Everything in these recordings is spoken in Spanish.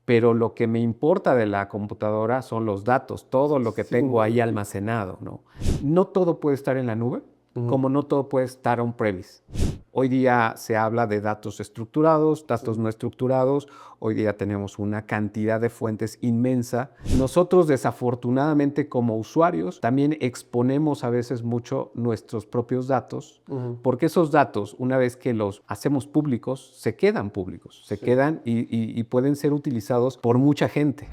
pero lo que me importa de la computadora son los datos, todo lo que Sí. tengo ahí almacenado, ¿no? No todo puede estar en la nube, como no todo puede estar on-premise. Hoy día se habla de datos estructurados, datos no estructurados. Hoy día tenemos una cantidad de fuentes inmensa. Nosotros, desafortunadamente, como usuarios, también exponemos a veces mucho nuestros propios datos, porque esos datos, una vez que los hacemos públicos, se quedan públicos, se quedan y pueden ser utilizados por mucha gente.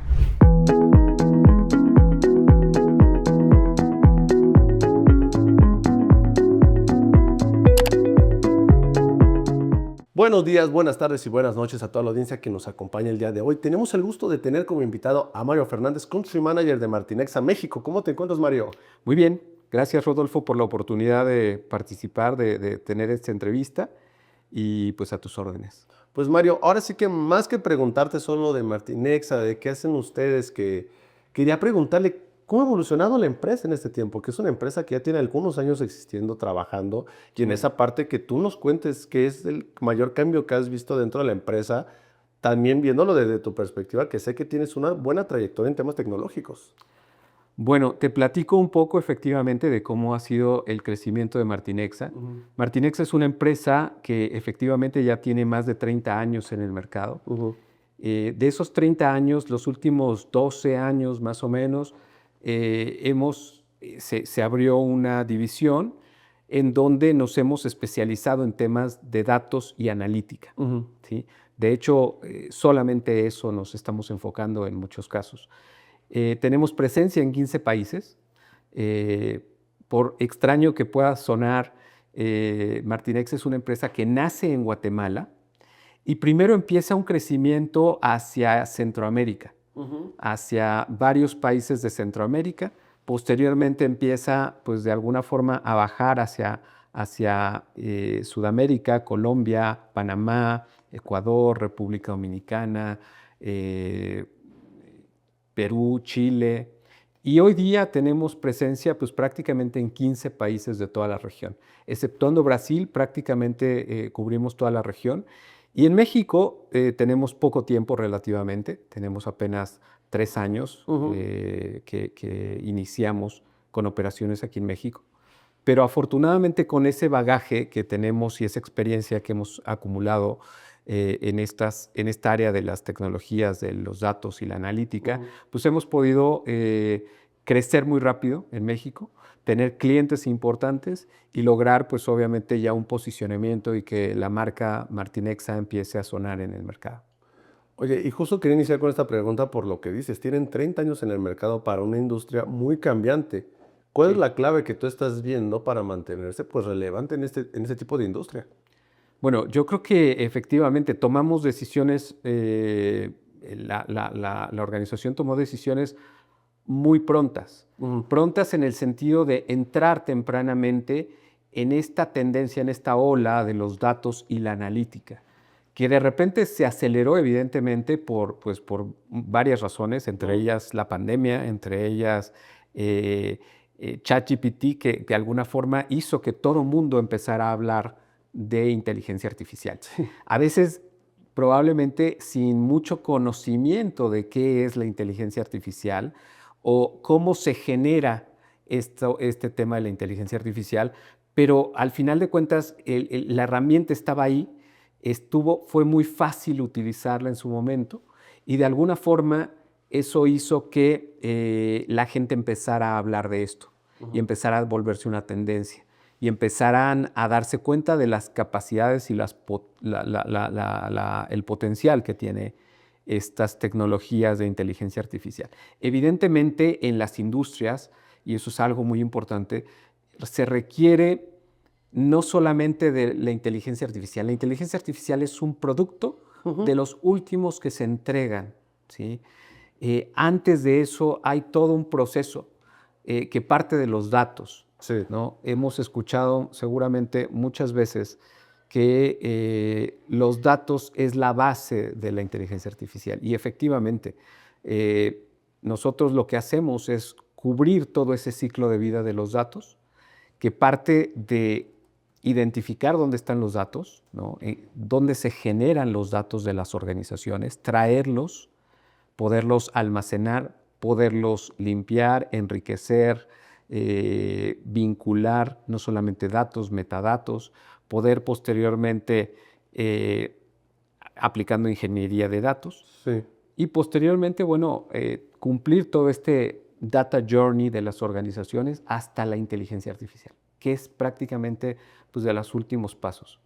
Buenos días, buenas tardes y buenas noches a toda la audiencia que nos acompaña el día de hoy. Tenemos el gusto de tener como invitado a Mario Fernández, Country Manager de Martinexa México. ¿Cómo te encuentras, Mario? Muy bien, gracias Rodolfo por la oportunidad de participar, de tener esta entrevista y pues a tus órdenes. Pues Mario, ahora sí que más que preguntarte solo de Martinexa, de qué hacen ustedes, quería preguntarle cómo ha evolucionado la empresa en este tiempo, que es una empresa que ya tiene algunos años existiendo, trabajando, y en esa parte que tú nos cuentes qué es el mayor cambio que has visto dentro de la empresa, también viéndolo desde tu perspectiva, que sé que tienes una buena trayectoria en temas tecnológicos. Bueno, te platico un poco efectivamente de cómo ha sido el crecimiento de Martinexa. Ujú, Martinexa es una empresa que efectivamente ya tiene más de 30 años en el mercado. ujú, De esos 30 años, los últimos 12 años más o menos, se abrió una división en donde nos hemos especializado en temas de datos y analítica, ujú. ¿sí? De hecho, solamente eso nos estamos enfocando en muchos casos. Tenemos presencia en 15 países. Por extraño que pueda sonar, Martinex es una empresa que nace en Guatemala y primero empieza un crecimiento hacia Centroamérica, Ujú. hacia varios países de Centroamérica. Posteriormente empieza, pues de alguna forma, a bajar hacia Sudamérica, Colombia, Panamá, Ecuador, República Dominicana, eh, Perú, Chile. Y hoy día tenemos presencia pues, prácticamente en 15 países de toda la región. Exceptuando Brasil, prácticamente cubrimos toda la región. Y en México tenemos poco tiempo relativamente, tenemos apenas 3 años Ujú. que iniciamos con operaciones aquí en México. Pero afortunadamente con ese bagaje que tenemos y esa experiencia que hemos acumulado en esta área de las tecnologías, de los datos y la analítica, Ujú. pues hemos podido crecer muy rápido en México, tener clientes importantes y lograr pues obviamente ya un posicionamiento y que la marca Martinexa empiece a sonar en el mercado. Oye, y justo quería iniciar con esta pregunta por lo que dices, tienen 30 años en el mercado para una industria muy cambiante. ¿Cuál es Sí. la clave que tú estás viendo para mantenerse pues relevante en este tipo de industria? Bueno, yo creo que efectivamente tomamos decisiones, la organización tomó decisiones muy prontas, Ujú, prontas en el sentido de entrar tempranamente en esta tendencia, en esta ola de los datos y la analítica, que de repente se aceleró evidentemente por varias razones, entre ujú. ellas la pandemia, entre ellas eh, ChatGPT, que de alguna forma hizo que todo el mundo empezara a hablar de inteligencia artificial. Sí. A veces probablemente sin mucho conocimiento de qué es la inteligencia artificial o cómo se genera este tema de la inteligencia artificial, pero al final de cuentas la herramienta estaba ahí, fue muy fácil utilizarla en su momento y de alguna forma eso hizo que la gente empezara a hablar de esto y Ujú. empezara a volverse una tendencia y empezaran a darse cuenta de las capacidades y el potencial que tiene estas tecnologías de inteligencia artificial. Evidentemente, en las industrias, y eso es algo muy importante, se requiere no solamente de la inteligencia artificial. La inteligencia artificial es un producto de Ujú. los últimos que se entregan, ¿sí? Antes de eso hay todo un proceso que parte de los datos, Sí. ¿no? Hemos escuchado seguramente muchas veces que los datos es la base de la inteligencia artificial y efectivamente eh, nosotros lo que hacemos es cubrir todo ese ciclo de vida de los datos que parte de identificar dónde están los datos, ¿no? Dónde se generan los datos de las organizaciones, traerlos, poderlos almacenar, poderlos limpiar, enriquecer, vincular no solamente datos, metadatos, poder posteriormente, aplicando ingeniería de datos, Sí. y posteriormente, bueno, cumplir todo este data journey de las organizaciones hasta la inteligencia artificial, que es prácticamente pues, de los últimos pasos.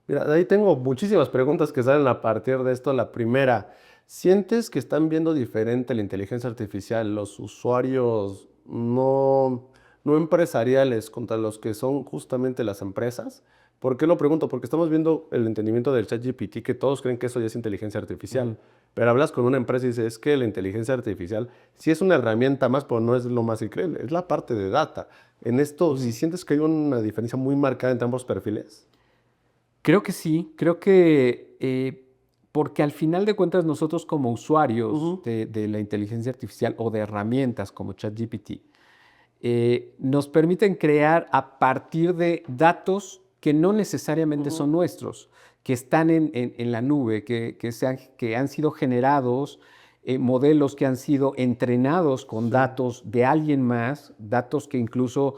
Mira, de ahí tengo muchísimas preguntas que salen a partir de esto. La primera, ¿sientes que están viendo diferente la inteligencia artificial los usuarios no empresariales contra los que son justamente las empresas? ¿Por qué lo pregunto? Porque estamos viendo el entendimiento del ChatGPT, que todos creen que eso ya es inteligencia artificial. Pero hablas con una empresa y dices, es que la inteligencia artificial sí es una herramienta más, pero no es lo más increíble, es la parte de data. En esto, ¿sí sientes que hay una diferencia muy marcada entre ambos perfiles? Creo que sí, creo que porque al final de cuentas nosotros como usuarios Ujú, de la inteligencia artificial o de herramientas como ChatGPT, nos permiten crear a partir de datos que no necesariamente ujú. son nuestros, que están en la nube, que han sido generados, modelos que han sido entrenados con Sí. datos de alguien más, datos que incluso,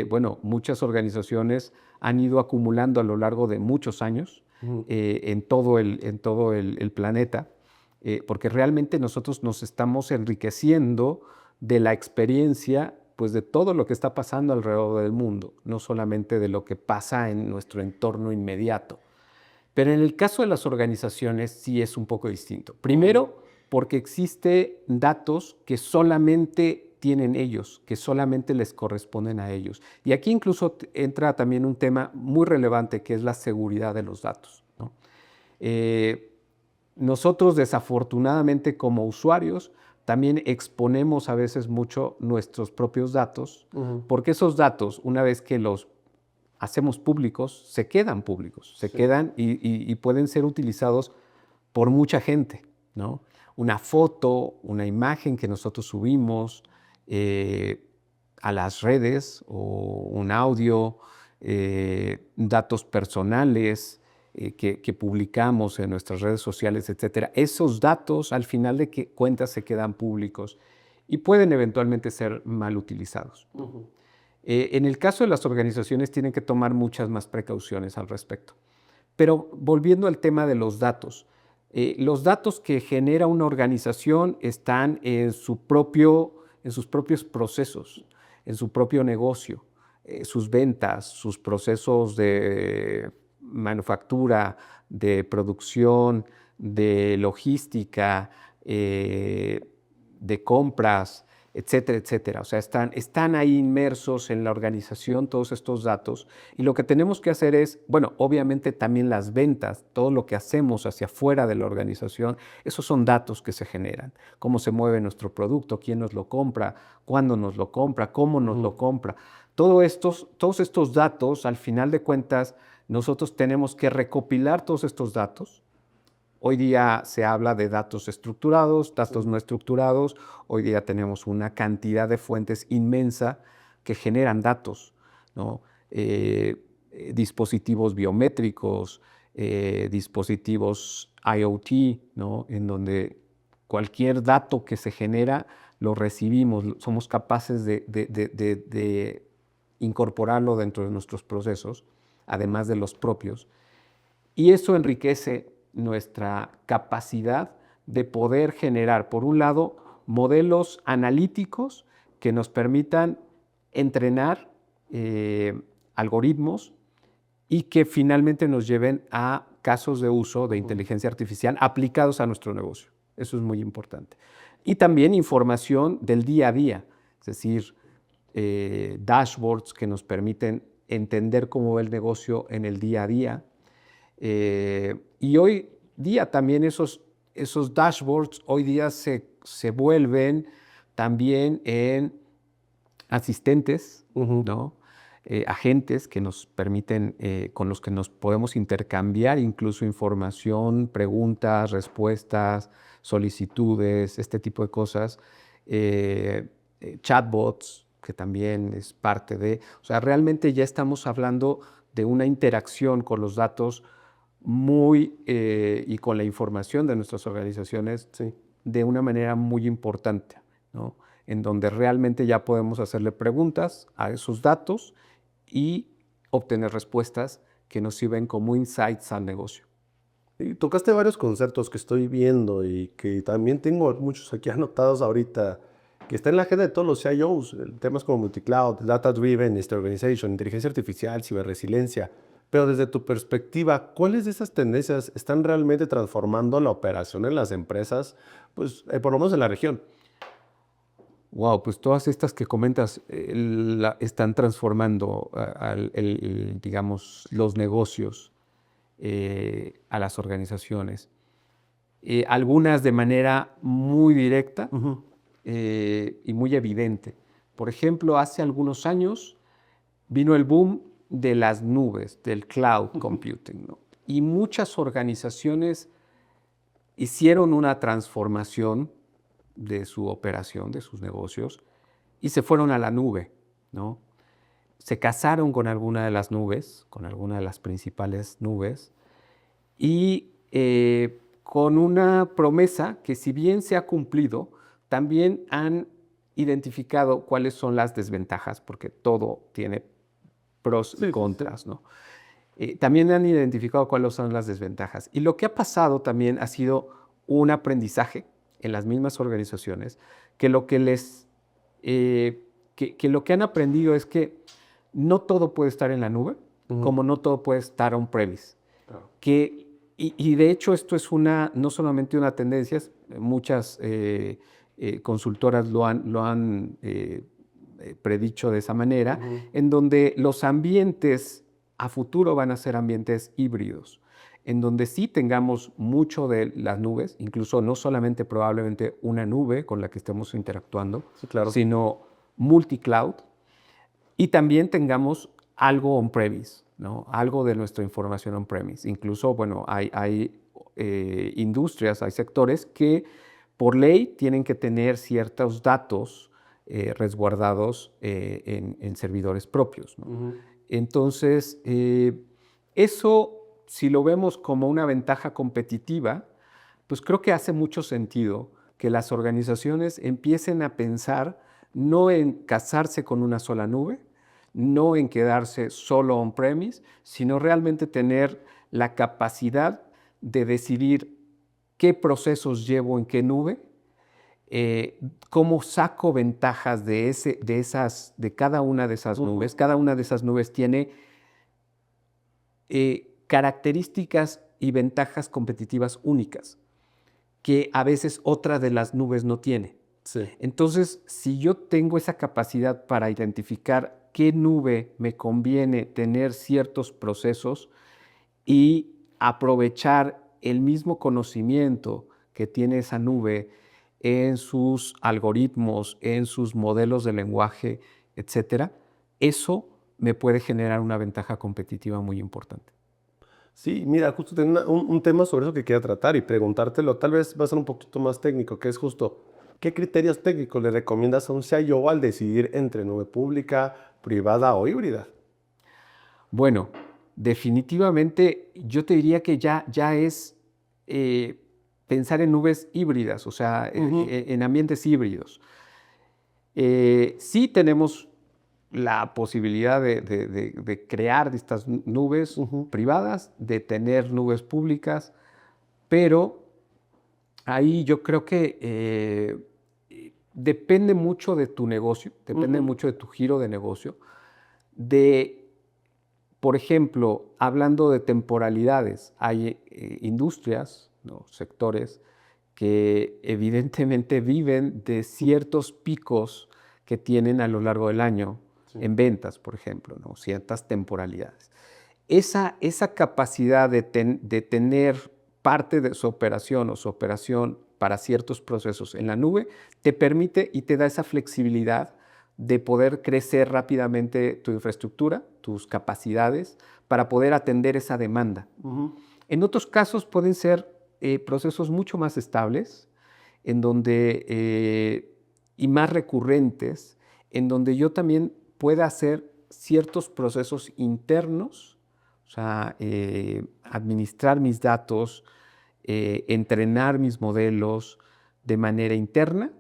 bueno, muchas organizaciones han ido acumulando a lo largo de muchos años Ujú, en todo el planeta, porque realmente nosotros nos estamos enriqueciendo de la experiencia, pues de todo lo que está pasando alrededor del mundo, no solamente de lo que pasa en nuestro entorno inmediato. Pero en el caso de las organizaciones sí es un poco distinto. ujú. Primero, porque existe datos que solamente tienen ellos, que solamente les corresponden a ellos. Y aquí incluso entra también un tema muy relevante que es la seguridad de los datos, ¿no? Eh, Nosotros desafortunadamente como usuarios también exponemos a veces mucho nuestros propios datos, Ujú, porque esos datos, una vez que los hacemos públicos, se sí, quedan y pueden ser utilizados por mucha gente, ¿no? Una foto, una imagen que nosotros subimos eh, a las redes o un audio, datos personales que publicamos en nuestras redes sociales, etcétera. Esos datos, al final de cuentas, se quedan públicos y pueden eventualmente ser mal utilizados, ¿no? ujú, En el caso de las organizaciones tienen que tomar muchas más precauciones al respecto. Pero volviendo al tema de los datos que genera una organización están en sus propios procesos, en su propio negocio, sus ventas, sus procesos de manufactura, de producción, de logística, de compras, etcétera, etcétera. O sea, están ahí inmersos en la organización todos estos datos y lo que tenemos que hacer es, bueno, obviamente también las ventas, todo lo que hacemos hacia afuera de la organización, esos son datos que se generan. Cómo se mueve nuestro producto, quién nos lo compra, cuándo nos lo compra, cómo nos lo ujú. compra. Todos estos datos, al final de cuentas, nosotros tenemos que recopilar todos estos datos. Hoy día se habla de datos estructurados, datos Sí. no estructurados. Hoy día tenemos una cantidad de fuentes inmensa que generan datos, ¿no? Dispositivos biométricos, dispositivos IoT, ¿no? En donde cualquier dato que se genera lo recibimos, somos capaces de incorporarlo dentro de nuestros procesos, además de los propios. Y eso enriquece nuestra capacidad de poder generar, por un lado, modelos analíticos que nos permitan entrenar algoritmos y que finalmente nos lleven a casos de uso de Ujú. inteligencia artificial aplicados a nuestro negocio. Eso es muy importante. Y también información del día a día, es decir, dashboards que nos permiten entender cómo va el negocio en el día a día, y hoy día también esos dashboards hoy día se vuelven también en asistentes, Ujú. ¿no? Agentes que nos permiten, con los que nos podemos intercambiar incluso información, preguntas, respuestas, solicitudes, este tipo de cosas. Chatbots, que también es parte de, o sea, realmente ya estamos hablando de una interacción con los datos y con la información de nuestras organizaciones Sí. de una manera muy importante, ¿no? En donde realmente ya podemos hacerle preguntas a esos datos y obtener respuestas que nos sirven como insights al negocio. Y tocaste varios conceptos que estoy viendo y que también tengo muchos aquí anotados ahorita, que está en la agenda de todos los CIOs, temas como multicloud, data driven, organization, inteligencia artificial, ciberresiliencia. Pero desde tu perspectiva, ¿cuáles de esas tendencias están realmente transformando la operación en las empresas, pues por lo menos en la región? Wow, pues todas estas que comentas están transformando, digamos, los negocios a las organizaciones. Algunas de manera muy directa Ujú. y muy evidente. Por ejemplo, hace algunos años vino el boom de las nubes, del cloud computing, ¿no? Y muchas organizaciones hicieron una transformación de su operación, de sus negocios, y se fueron a la nube, ¿no? Se casaron con alguna de las nubes, con alguna de las principales nubes, y con una promesa que, si bien se ha cumplido, también han identificado cuáles son las desventajas, porque todo tiene pros y Sí, sí, sí. contras, ¿no? También han identificado cuáles son las desventajas. Y lo que ha pasado también ha sido un aprendizaje en las mismas organizaciones, que lo que que lo que han aprendido es que no todo puede estar en la nube, Ujú. como no todo puede estar on-premise. Claro. Y de hecho esto es no solamente una tendencia, muchas consultoras lo han predicho de esa manera, Ujú. en donde los ambientes a futuro van a ser ambientes híbridos, en donde sí tengamos mucho de las nubes, incluso no solamente probablemente una nube con la que estemos interactuando, Sí, claro. sino multi-cloud, y también tengamos algo on-premise, ¿no? Algo de nuestra información on-premise. Incluso, bueno, hay industrias, hay sectores que por ley tienen que tener ciertos datos resguardados en servidores propios, ¿no? Ujú. Entonces, eso, si lo vemos como una ventaja competitiva, pues creo que hace mucho sentido que las organizaciones empiecen a pensar no en casarse con una sola nube, no en quedarse solo on-premise, sino realmente tener la capacidad de decidir qué procesos llevo en qué nube, cómo saco ventajas de cada una de esas Ujú. nubes. Cada una de esas nubes tiene características y ventajas competitivas únicas que a veces otra de las nubes no tiene. Sí. Entonces, si yo tengo esa capacidad para identificar qué nube me conviene tener ciertos procesos y aprovechar el mismo conocimiento que tiene esa nube en sus algoritmos, en sus modelos de lenguaje, etcétera, eso me puede generar una ventaja competitiva muy importante. Sí, mira, justo tengo un tema sobre eso que quería tratar y preguntártelo. Tal vez va a ser un poquito más técnico, que es justo, ¿qué criterios técnicos le recomiendas a un CIO al decidir entre nube pública, privada o híbrida? Bueno, definitivamente yo te diría que ya es eh, pensar en nubes híbridas, o sea, Ujú. en ambientes híbridos. Sí tenemos la posibilidad de crear estas nubes Ujú. privadas, de tener nubes públicas, pero ahí yo creo que depende mucho de tu negocio, depende Ujú. mucho de tu giro de negocio, de, por ejemplo, hablando de temporalidades, hay industrias, ¿no? Sectores que evidentemente viven de ciertos picos que tienen a lo largo del año Sí. en ventas, por ejemplo, ¿no? Ciertas temporalidades. Esa capacidad de tener parte de su operación o su operación para ciertos procesos en la nube te permite y te da esa flexibilidad de poder crecer rápidamente tu infraestructura, tus capacidades, para poder atender esa demanda. Ujú. En otros casos pueden ser procesos mucho más estables, en donde, y más recurrentes, en donde yo también pueda hacer ciertos procesos internos, o sea, administrar mis datos, entrenar mis modelos, de manera interna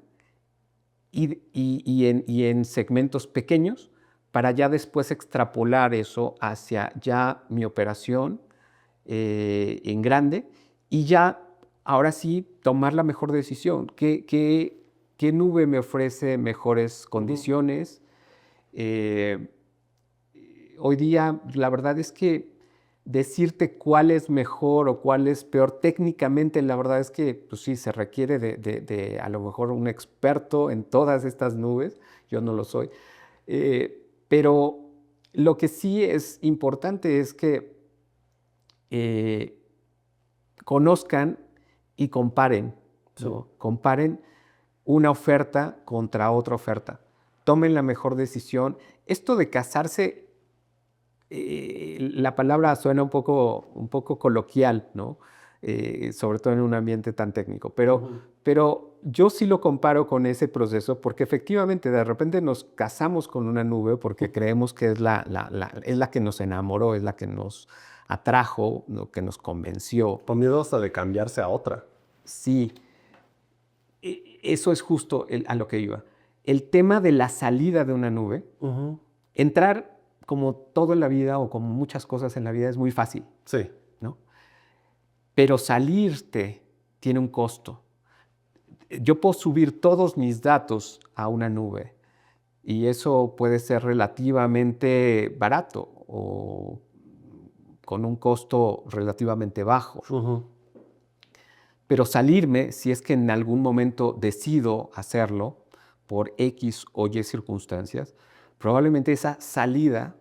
y en segmentos pequeños para ya después extrapolar eso hacia ya mi operación en grande y ya ahora sí tomar la mejor decisión. ¿Qué nube me ofrece mejores condiciones? Hoy día la verdad es que decirte cuál es mejor o cuál es peor técnicamente, la verdad es que pues sí, se requiere de a lo mejor un experto en todas estas nubes, yo no lo soy, pero lo que sí es importante es que conozcan y comparen, ¿no? Sí. Comparen una oferta contra otra oferta. Tomen la mejor decisión. Esto de casarse, la palabra suena un poco coloquial, ¿no? Sobre todo en un ambiente tan técnico, pero yo sí lo comparo con ese proceso porque efectivamente de repente nos casamos con una nube porque creemos que es es la que nos enamoró, es la que nos atrajo, ¿no? Que nos convenció. Por miedo hasta de cambiarse a otra. Sí, eso es justo a lo que iba. El tema de la salida de una nube, entrar como todo en la vida o como muchas cosas en la vida es muy fácil, Sí. ¿no? Pero salirte tiene un costo. Yo puedo subir todos mis datos a una nube y eso puede ser relativamente barato o con un costo relativamente bajo. Pero salirme, si es que en algún momento decido hacerlo por X o Y circunstancias, probablemente esa salida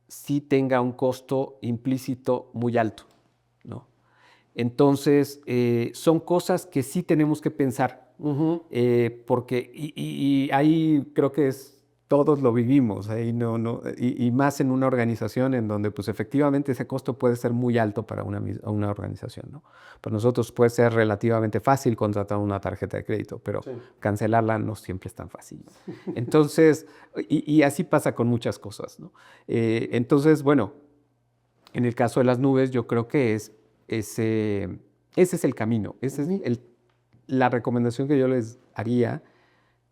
sí tenga un costo implícito muy alto, ¿no? Entonces, son cosas que sí tenemos que pensar, porque y ahí creo que todos lo vivimos, ahí y más en una organización en donde pues efectivamente ese costo puede ser muy alto para una organización, ¿no? Para nosotros puede ser relativamente fácil contratar una tarjeta de crédito, pero Sí. cancelarla no siempre es tan fácil. Entonces, y así pasa con muchas cosas, ¿no? Entonces, bueno, en el caso de las nubes, yo creo que ese es el camino, esa es la recomendación que yo les haría,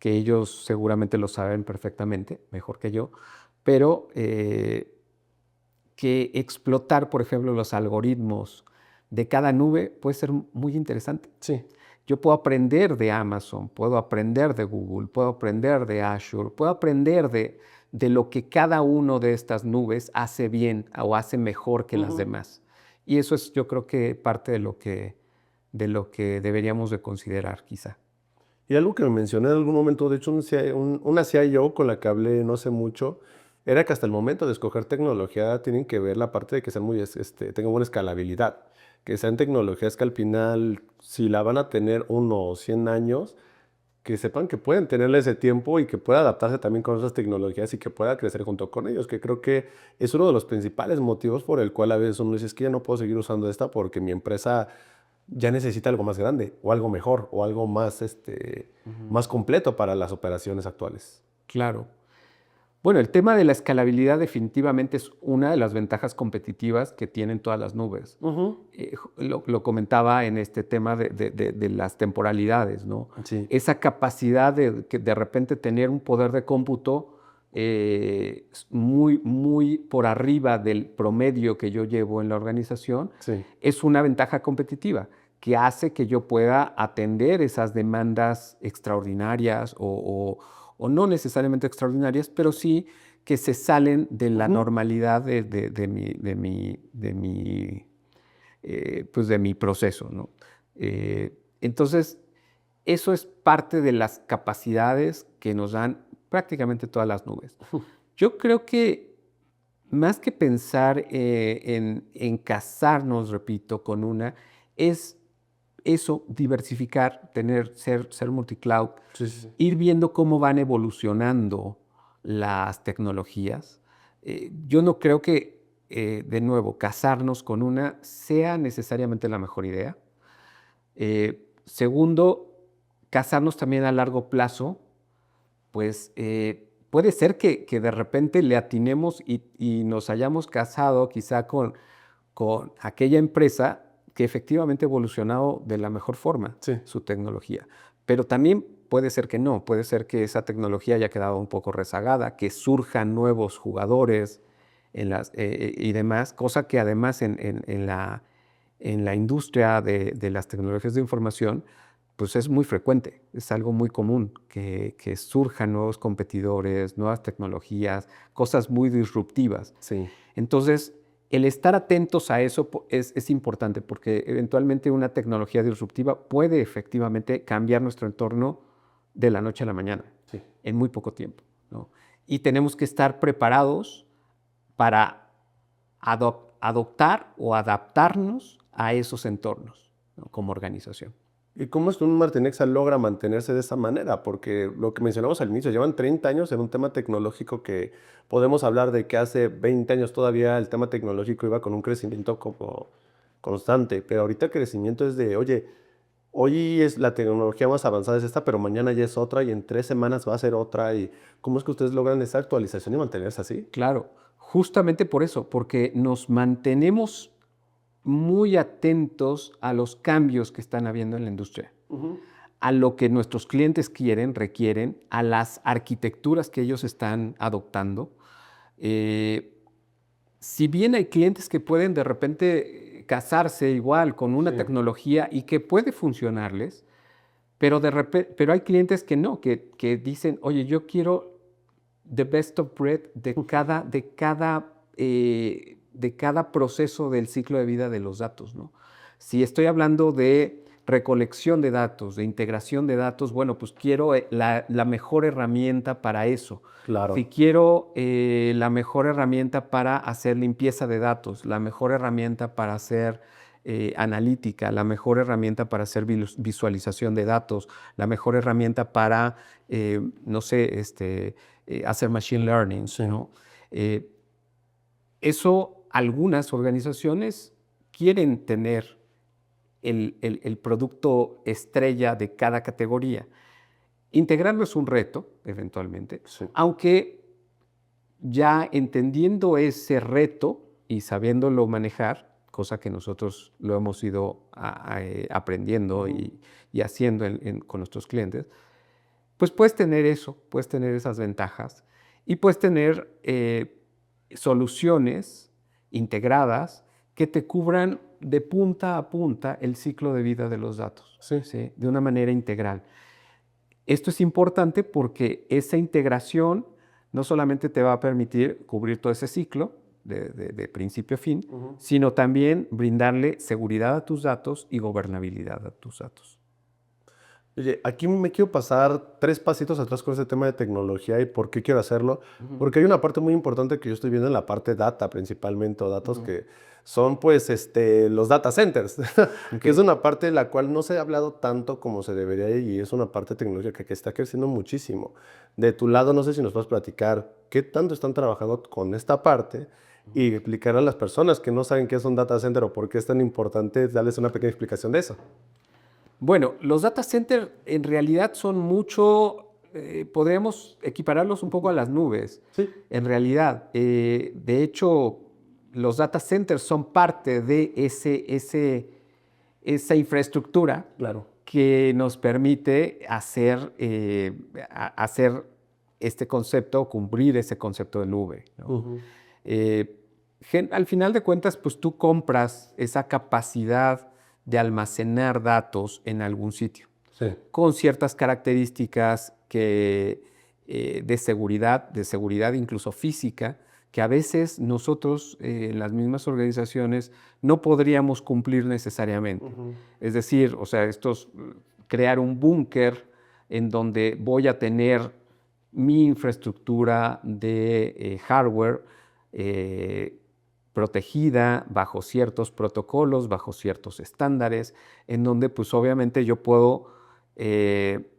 que ellos seguramente lo saben perfectamente, mejor que yo, pero que explotar, por ejemplo, los algoritmos de cada nube puede ser muy interesante. Sí. Yo puedo aprender de Amazon, puedo aprender de Google, puedo aprender de Azure, puedo aprender de lo que cada uno de estas nubes hace bien o hace mejor que las demás. Y eso es, yo creo que parte de lo que deberíamos de considerar quizá. Y algo que me mencioné en algún momento, de hecho, una CIO con la que hablé no hace mucho, era que hasta el momento de escoger tecnología tienen que ver la parte de que sean tengan buena escalabilidad, que sean tecnologías que al final, si la van a tener 1 o 100 años, que sepan que pueden tenerle ese tiempo y que pueda adaptarse también con otras tecnologías y que pueda crecer junto con ellos, que creo que es uno de los principales motivos por el cual a veces uno dice, es que ya no puedo seguir usando esta porque mi empresa ya necesita algo más grande o algo mejor o algo más, más completo para las operaciones actuales. Claro. Bueno, el tema de la escalabilidad definitivamente es una de las ventajas competitivas que tienen todas las nubes. Lo comentaba en este tema de las temporalidades, ¿no? Sí. Esa capacidad de repente tener un poder de cómputo muy por arriba del promedio que yo llevo en la organización, Sí. es una ventaja competitiva que hace que yo pueda atender esas demandas extraordinarias o no necesariamente extraordinarias, pero sí que se salen de la normalidad pues de mi proceso, ¿no? Entonces, eso es parte de las capacidades que nos dan prácticamente todas las nubes. Yo creo que más que pensar en casarnos, repito, con una, es eso, diversificar, ser multicloud, Sí, sí, sí. ir viendo cómo van evolucionando las tecnologías. Yo no creo que, de nuevo, casarnos con una sea necesariamente la mejor idea. Segundo, casarnos también a largo plazo, pues puede ser que de repente le atinemos y nos hayamos casado quizá con aquella empresa que efectivamente ha evolucionado de la mejor forma Sí. su tecnología. Pero también puede ser que no, puede ser que esa tecnología haya quedado un poco rezagada, que surjan nuevos jugadores y demás, cosa que además en la industria de las tecnologías de información, pues es muy frecuente, es algo muy común que surjan nuevos competidores, nuevas tecnologías, cosas muy disruptivas. Sí. Entonces, el estar atentos a eso es importante porque eventualmente una tecnología disruptiva puede efectivamente cambiar nuestro entorno de la noche a la mañana, Sí. en muy poco tiempo, ¿no? Y tenemos que estar preparados para adoptar o adaptarnos a esos entornos, ¿no? Como organización. ¿Y cómo es que un Martinexa logra mantenerse de esa manera? Porque lo que mencionamos al inicio, llevan 30 años en un tema tecnológico que podemos hablar de que hace 20 años todavía el tema tecnológico iba con un crecimiento como constante, pero ahorita el crecimiento es de, oye, hoy es la tecnología más avanzada es esta, pero mañana ya es otra y en 3 semanas va a ser otra. ¿Y cómo es que ustedes logran esa actualización y mantenerse así? Claro, justamente por eso, porque nos mantenemos muy atentos a los cambios que están habiendo en la industria, Ujú. a lo que nuestros clientes quieren, requieren, a las arquitecturas que ellos están adoptando. Eh, si bien hay clientes que pueden de repente casarse igual con una Sí. tecnología y que puede funcionarles, pero hay clientes que no, que dicen, oye, yo quiero the best of breed de cada proceso del ciclo de vida de los datos, ¿no? Si estoy hablando de recolección de datos, de integración de datos, bueno, pues quiero la mejor herramienta para eso. Si Claro. quiero la mejor herramienta para hacer limpieza de datos, la mejor herramienta para hacer analítica, la mejor herramienta para hacer visualización de datos, la mejor herramienta para, no sé, hacer machine learning, Sí. ¿no? Eso algunas organizaciones quieren tener el producto estrella de cada categoría. Integrarlo es un reto, eventualmente, Sí. aunque ya entendiendo ese reto y sabiéndolo manejar, cosa que nosotros lo hemos ido aprendiendo Ujú. y haciendo con nuestros clientes, pues puedes tener eso, puedes tener esas ventajas y puedes tener soluciones integradas que te cubran de punta a punta el ciclo de vida de los datos, Sí. ¿sí? De una manera integral. Esto es importante porque esa integración no solamente te va a permitir cubrir todo ese ciclo de principio a fin, Ujú. sino también brindarle seguridad a tus datos y gobernabilidad a tus datos. Oye, aquí me quiero pasar 3 pasitos atrás con este tema de tecnología y por qué quiero hacerlo. Ujú, Porque hay una parte muy importante que yo estoy viendo en la parte data, principalmente, o datos ujú. que son, pues, los data centers, Ok. que es una parte de la cual no se ha hablado tanto como se debería y es una parte tecnológica que está creciendo muchísimo. De tu lado, no sé si nos puedes platicar qué tanto están trabajando con esta parte y explicar a las personas que no saben qué es un data center o por qué es tan importante, darles una pequeña explicación de eso. Bueno, los data centers en realidad son mucho, podríamos equipararlos un poco a las nubes, Sí, en realidad. De hecho, los data centers son parte de esa infraestructura claro. que nos permite hacer este concepto, cumplir ese concepto de nube, ¿no? Ujú. Eh, Al final de cuentas, pues tú compras esa capacidad de almacenar datos en algún sitio, Sí. con ciertas características de seguridad incluso física, que a veces nosotros en las mismas organizaciones no podríamos cumplir necesariamente. Ujú. Es decir, o sea, crear un búnker en donde voy a tener mi infraestructura de hardware eh, protegida bajo ciertos protocolos, bajo ciertos estándares, en donde pues obviamente yo puedo eh,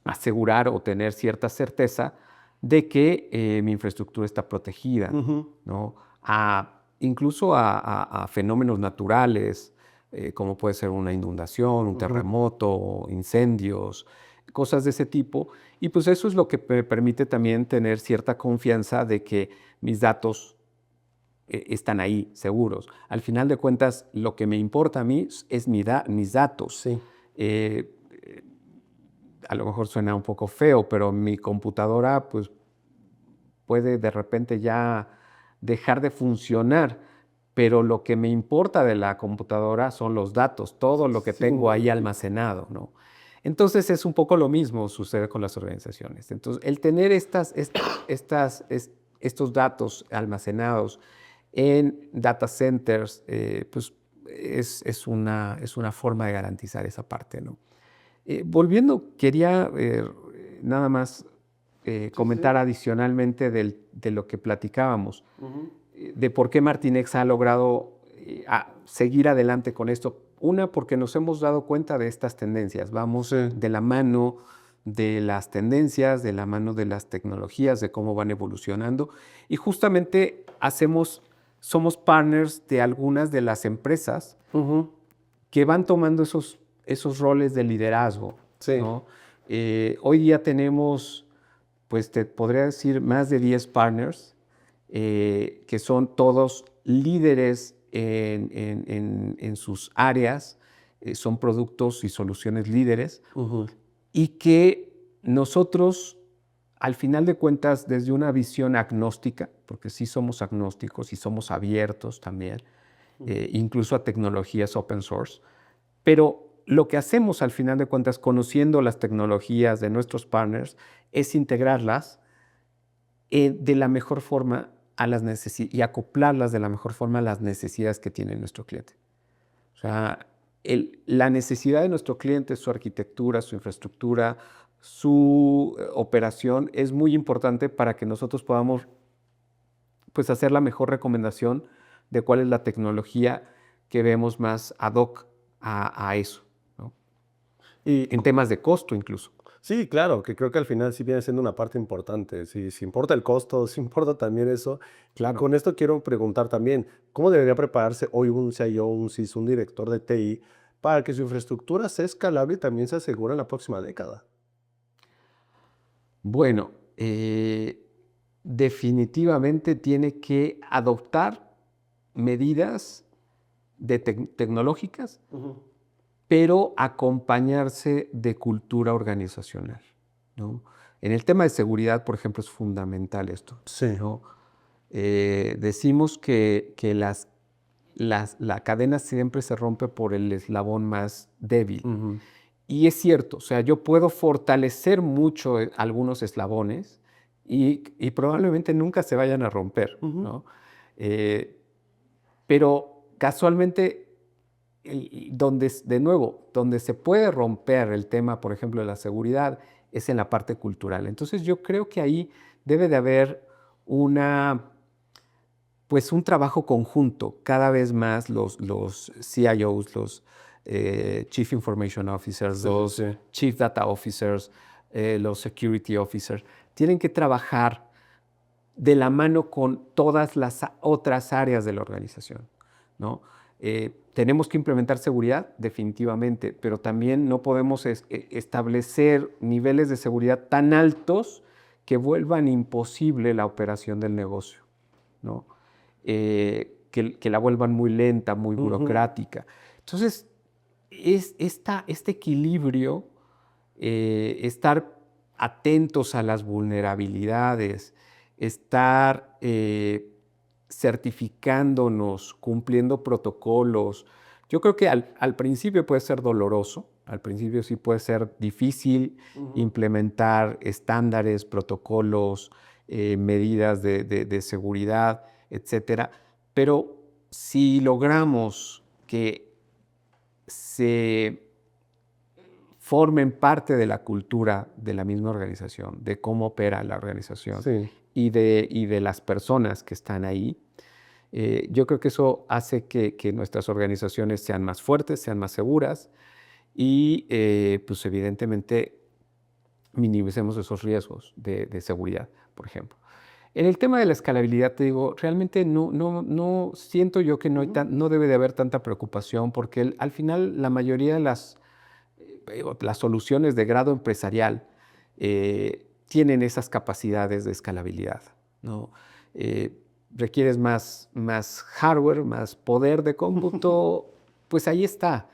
asegurar o tener cierta certeza de que mi infraestructura está protegida, Ujú. ¿no? Incluso a fenómenos naturales, como puede ser una inundación, un Ujú. terremoto, incendios, cosas de ese tipo. Y pues eso es lo que me permite también tener cierta confianza de que mis datos están ahí seguros. Al final de cuentas, lo que me importa a mí es mis datos. Sí. Eh, a lo mejor suena un poco feo, pero mi computadora pues puede de repente ya dejar de funcionar, pero lo que me importa de la computadora son los datos, todo lo que Sin tengo ahí duda. almacenado, ¿no? Entonces es un poco lo mismo sucede con las organizaciones. Entonces, el tener estos datos almacenados en data centers, pues es una forma de garantizar esa parte, ¿no? Volviendo, quería nada más Sí, comentar sí. adicionalmente de lo que platicábamos, Ujú. de por qué Martinex ha logrado seguir adelante con esto. Una, porque nos hemos dado cuenta de estas tendencias, vamos Sí. de la mano de las tendencias, de la mano de las tecnologías, de cómo van evolucionando y justamente somos partners de algunas de las empresas Ujú. que van tomando esos roles de liderazgo, Sí. ¿no? Hoy día tenemos, pues te podría decir, más de 10 partners que son todos líderes en sus áreas, son productos y soluciones líderes Ujú. y que nosotros, al final de cuentas, desde una visión agnóstica, porque sí somos agnósticos y somos abiertos también, incluso a tecnologías open source, pero lo que hacemos al final de cuentas, conociendo las tecnologías de nuestros partners, es integrarlas de la mejor forma a las y acoplarlas de la mejor forma a las necesidades que tiene nuestro cliente. O sea, la necesidad de nuestro cliente, su arquitectura, su infraestructura, su operación es muy importante para que nosotros podamos pues, hacer la mejor recomendación de cuál es la tecnología que vemos más ad hoc a eso, ¿no? Y En temas de costo incluso. sí, claro, que creo que al final sí viene siendo una parte importante. Si importa el costo, si importa también eso. Y Claro. con esto quiero preguntar también, ¿cómo debería prepararse hoy un CIO, un CISO, un director de TI para que su infraestructura sea escalable y también se asegure en la próxima década? Bueno, definitivamente tiene que adoptar medidas tecnológicas, Ujú. pero acompañarse de cultura organizacional, ¿no? En el tema de seguridad, por ejemplo, es fundamental esto, Sí. ¿no? Decimos que la cadena siempre se rompe por el eslabón más débil. Ujú. Y es cierto, o sea, yo puedo fortalecer mucho algunos eslabones y probablemente nunca se vayan a romper, Ujú. ¿no? Pero casualmente, de nuevo, donde se puede romper el tema, por ejemplo, de la seguridad, es en la parte cultural. Entonces yo creo que ahí debe de haber pues un trabajo conjunto. Cada vez más los CIOs, los Chief Information Officers, Sí, sí, los sí. Chief Data Officers, los Security Officers, tienen que trabajar de la mano con todas las otras áreas de la organización, ¿no? Tenemos que implementar seguridad, definitivamente, pero también no podemos establecer niveles de seguridad tan altos que vuelvan imposible la operación del negocio, ¿no? Que la vuelvan muy lenta, muy Ujú. burocrática. Entonces, este equilibrio, estar atentos a las vulnerabilidades, estar certificándonos, cumpliendo protocolos. Yo creo que al principio puede ser doloroso, al principio sí puede ser difícil Ujú. implementar estándares, protocolos, medidas de seguridad, etcétera. Pero si logramos que se formen parte de la cultura de la misma organización, de cómo opera la organización Sí. y de las personas que están ahí, yo creo que eso hace que nuestras organizaciones sean más fuertes, sean más seguras y pues evidentemente minimicemos esos riesgos de seguridad, por ejemplo. En el tema de la escalabilidad, te digo, realmente no siento yo que Ujú. no debe de haber tanta preocupación porque al final la mayoría de las soluciones de grado empresarial tienen esas capacidades de escalabilidad, ¿no? Eh, requieres más hardware, más poder de cómputo, pues ahí está.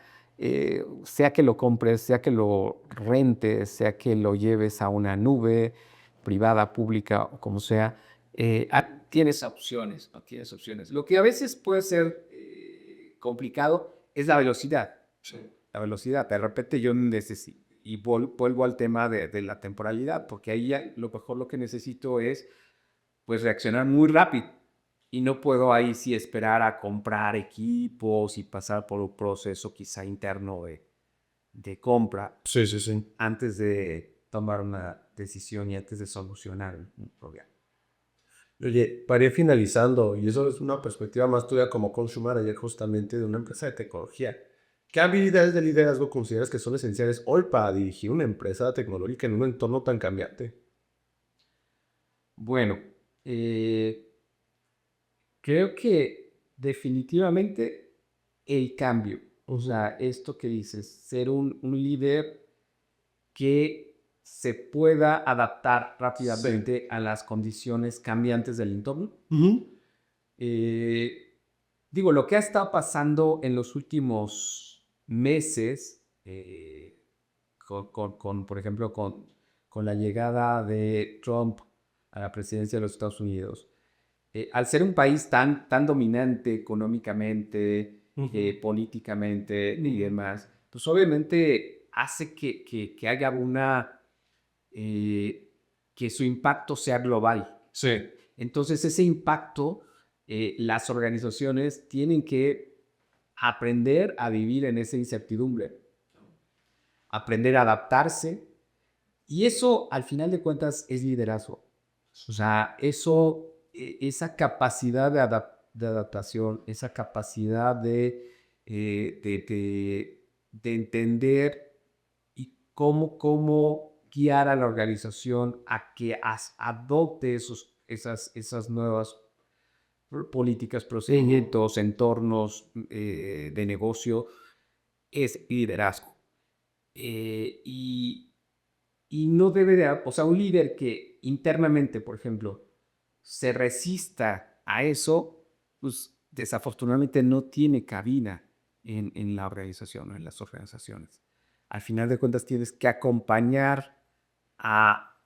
sea que lo compres, sea que lo rentes, sea que lo lleves a una nube privada, pública o como sea, tienes opciones, no tienes opciones. Lo que a veces puede ser complicado es la velocidad. Sí. La velocidad. De repente yo necesito, y vuelvo al tema de la temporalidad, porque ahí ya lo mejor lo que necesito es pues reaccionar muy rápido. Y no puedo ahí sí esperar a comprar equipos y pasar por un proceso quizá interno de compra Sí, sí, sí. antes de tomar una decisión y antes de solucionar un problema. Oye, para ir finalizando, y eso es una perspectiva más tuya como country manager justamente de una empresa de tecnología, ¿qué habilidades de liderazgo consideras que son esenciales hoy para dirigir una empresa tecnológica en un entorno tan cambiante? Bueno, creo que definitivamente el cambio, o Ujú. sea, esto que dices, ser un líder que se pueda adaptar Sí. rápidamente a las condiciones cambiantes del entorno. Ujú. Eh, Digo, lo que ha estado pasando en los últimos meses, por ejemplo, con la llegada de Trump a la presidencia de los Estados Unidos, al ser un país tan dominante económicamente, Ujú. políticamente y demás, pues obviamente hace que haya eh, que su impacto sea global. Sí. Entonces ese impacto, las organizaciones tienen que aprender a vivir en esa incertidumbre, aprender a adaptarse y eso al final de cuentas es liderazgo. O sea, esa capacidad de adaptación, esa capacidad de entender y cómo guiar a la organización a que adopte esas nuevas políticas, Ujú. procedimientos, entornos de negocio, es liderazgo. Eh, y, y no debe de, o sea, un líder que internamente, por ejemplo, se resista a eso, pues desafortunadamente no tiene cabida en la organización o en las organizaciones. Al final de cuentas tienes que acompañar a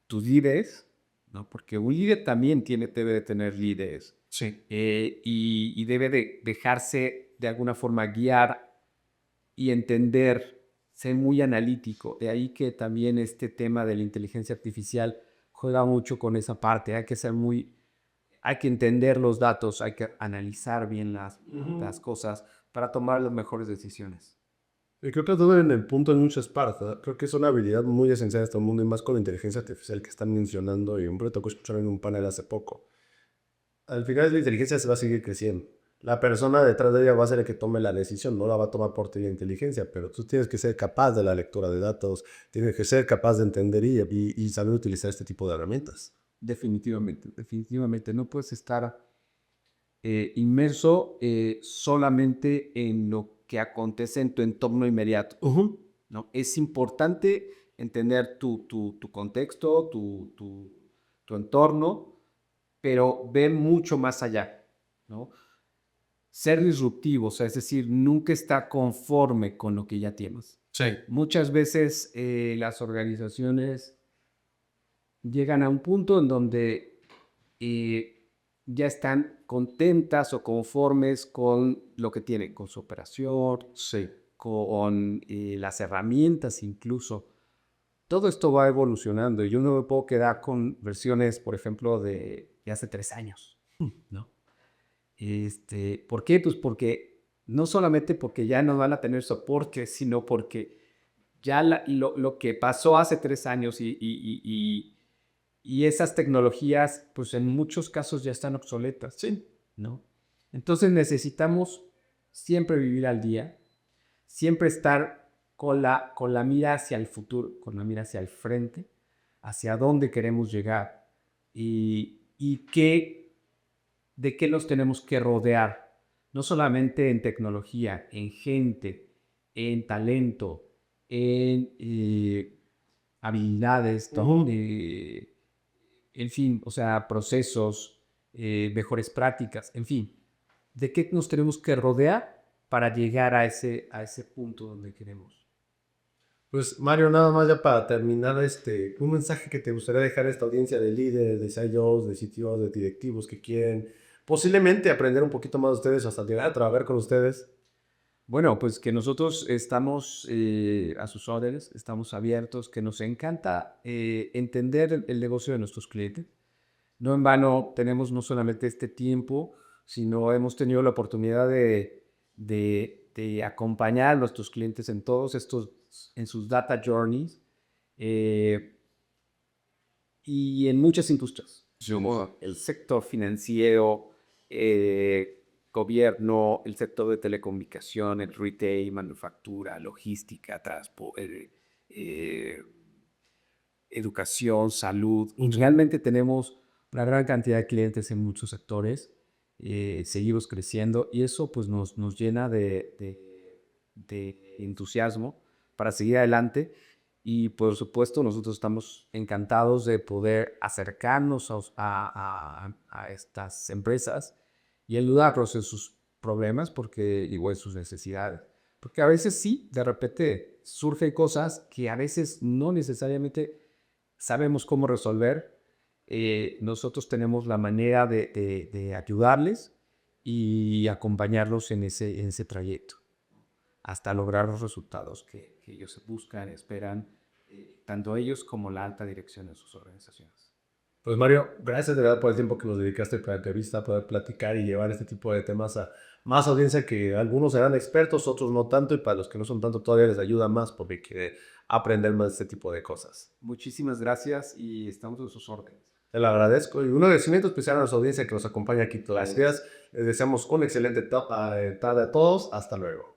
tus líderes, ¿no? Porque un líder también debe de tener líderes Sí. y debe de dejarse de alguna forma guiar y entender, ser muy analítico. De ahí que también este tema de la inteligencia artificial juega mucho con esa parte. Hay que entender los datos, hay que analizar bien las Ujú. cosas para tomar las mejores decisiones. Y creo que has dado en el punto en muchas partes, ¿verdad? Creo que es una habilidad muy esencial en este mundo y más con la inteligencia artificial que están mencionando y hombre, tocó escuchar en un panel hace poco. Al final la inteligencia se va a seguir creciendo. La persona detrás de ella va a ser el que tome la decisión, no la va a tomar por ti la inteligencia, pero tú tienes que ser capaz de la lectura de datos, tienes que ser capaz de entender y saber utilizar este tipo de herramientas. Definitivamente, definitivamente. No puedes estar inmerso solamente en lo que acontece en tu entorno inmediato, Ujú. ¿no? Es importante entender tu contexto, tu entorno, pero ve mucho más allá, ¿no? Ser disruptivo, o sea, es decir, nunca estar conforme con lo que ya tienes. Sí. Muchas veces las organizaciones llegan a un punto en donde ya están contentas o conformes con lo que tienen, con su operación, Sí. con las herramientas incluso. Todo esto va evolucionando y yo no me puedo quedar con versiones, por ejemplo, de hace 3 años, ¿no? ¿Por qué? Pues porque no solamente porque ya no van a tener soporte, sino porque ya lo que pasó hace 3 años y esas tecnologías, pues en muchos casos ya están obsoletas, Sí. ¿no? Entonces necesitamos siempre vivir al día, siempre estar con la mira hacia el futuro, con la mira hacia el frente, hacia dónde queremos llegar y de qué nos tenemos que rodear, no solamente en tecnología, en gente, en talento, en habilidades, Ujú. en fin, o sea, procesos, mejores prácticas, en fin, ¿de qué nos tenemos que rodear? para llegar a ese punto donde queremos. Pues Mario, nada más ya para terminar, un mensaje que te gustaría dejar a esta audiencia de líderes, de CIOs, de CTOs, de directivos que quieren posiblemente aprender un poquito más de ustedes hasta llegar a trabajar con ustedes. Bueno, pues que nosotros estamos a sus órdenes, estamos abiertos, que nos encanta entender el negocio de nuestros clientes. No en vano tenemos no solamente este tiempo, sino hemos tenido la oportunidad de acompañar a nuestros clientes en todos estos, en sus data journeys eh, y en muchas industrias. Como el sector financiero, gobierno, el sector de telecomunicaciones, retail, manufactura, logística, transporte, educación, salud. Y realmente tenemos una gran cantidad de clientes en muchos sectores. Seguimos creciendo y eso pues nos llena de entusiasmo para seguir adelante. Y por supuesto nosotros estamos encantados de poder acercarnos a estas empresas y ayudarlos en sus problemas porque igual sus necesidades. Porque a veces sí, de repente surgen cosas que a veces no necesariamente sabemos cómo resolver. Nosotros tenemos la manera de ayudarles y acompañarlos en ese trayecto hasta lograr los resultados que ellos buscan, esperan, tanto ellos como la alta dirección de sus organizaciones. Pues Mario, gracias de verdad por el tiempo que nos dedicaste para la entrevista, poder platicar y llevar este tipo de temas a más audiencia que algunos serán expertos, otros no tanto, y para los que no son tanto todavía les ayuda más porque quiere aprender más de este tipo de cosas. Muchísimas gracias y estamos a sus órdenes. Te lo agradezco y un agradecimiento especial a nuestra audiencia que nos acompaña aquí todos los días. Les deseamos una excelente tarde a todos. Hasta luego.